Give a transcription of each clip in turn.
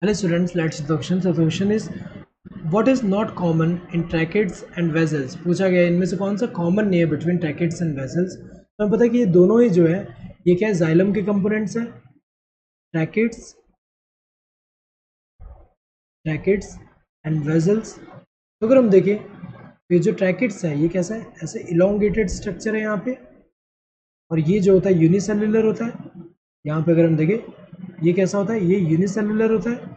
Hello students, let's see the question. So the question is, what is not common in tracheids and vessels? पूछा गया है इनमें से कौन सा कॉमन नहीं है बिटवीन tracheids and vessels। तो हमें पता है कि ये दोनों ही जो है ये क्या है, जाइलम के कंपोनेंट्स हैं। tracheids and vessels. तो अगर हम देखें तो ये जो tracheids है ये कैसा है, ऐसे इलोंगेटेड स्ट्रक्चर है यहाँ पे, और ये जो होता है यूनिसेलुलर होता है। यहाँ पे अगर हम देखें ये कैसा होता है, ये यूनिसेलुलर होता है।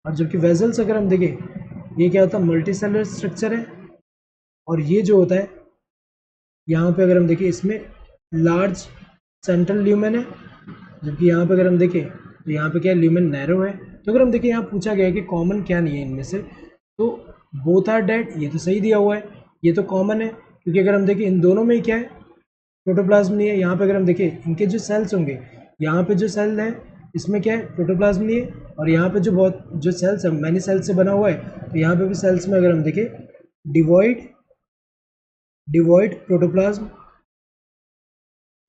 और जबकि वेसल्स अगर हम देखें ये क्या होता है, मल्टी सेलुलर स्ट्रक्चर है। और ये जो होता है यहाँ पे अगर हम देखें इसमें लार्ज सेंट्रल ल्यूमेन है, जबकि यहाँ पे अगर हम देखें तो यहाँ पे क्या है, ल्यूमेन नैरो है। तो अगर हम देखें यहाँ पूछा गया है कि कॉमन क्या नहीं है इनमें से, तो बोथ आर डेड, ये तो सही दिया हुआ है, ये तो कॉमन है। क्योंकि अगर हम देखें इन दोनों में क्या है, प्रोटोप्लाज्म नहीं है। यहाँ पे अगर हम देखें इनके जो सेल्स होंगे, यहाँ पे जो सेल है इसमें क्या है, प्रोटोप्लाज्म नहीं है। और यहाँ पे जो बहुत जो सेल्स है मैनी सेल्स से बना हुआ है, तो यहाँ पे भी सेल्स में अगर हम देखें डिवॉइड प्रोटोप्लाज्म।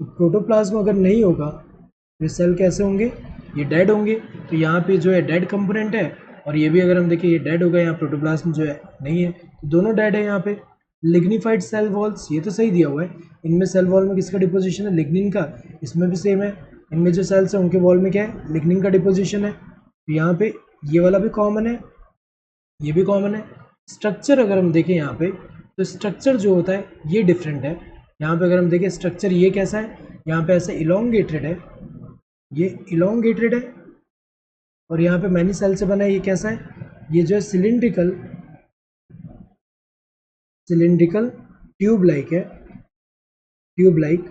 तो प्रोटोप्लाज्म अगर नहीं होगा तो ये सेल कैसे होंगे, ये डेड होंगे। तो यहाँ पे जो है डेड कंपोनेंट है, और ये भी अगर हम देखें ये डेड होगा, यहाँ प्रोटोप्लाज्म जो है नहीं है, तो दोनों डेड है। यहाँ पे लिग्निफाइड सेल वॉल्स, ये तो सही दिया हुआ है। इनमें सेल वॉल में किसका डिपोजिशन है, लिग्निन का। इसमें भी सेम है, इनमें जो सेल्स हैं उनके वॉल में क्या है, लिग्निन का डिपोजिशन है। तो यहाँ पे ये वाला भी कॉमन है, ये भी कॉमन है। स्ट्रक्चर अगर हम देखें यहाँ पे, तो स्ट्रक्चर जो होता है ये डिफरेंट है। यहाँ पे अगर हम देखें स्ट्रक्चर ये कैसा है, यहाँ पे ऐसे इलोंगेटेड है, ये इलोंगेटेड है। और यहाँ पे मैनी सेल से बना है, ये कैसा है, ये जो है सिलिंड्रिकल ट्यूब लाइक है, ट्यूब लाइक।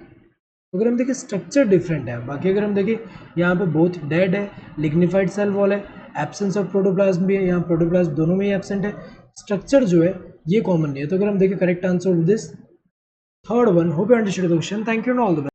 अगर हम देखें स्ट्रक्चर डिफरेंट है। बाकी अगर हम देखें यहाँ पे बहुत डेड है, लिग्निफाइड सेल वॉल है, एब्सेंस ऑफ प्रोटोप्लाज्म भी है, यहाँ प्रोटोप्लाज्म दोनों में ही एब्सेंट है। स्ट्रक्चर जो है ये कॉमन नहीं है। तो अगर हम देखें correct answer of this third one. Hope you understood the question. Thank you and all the best.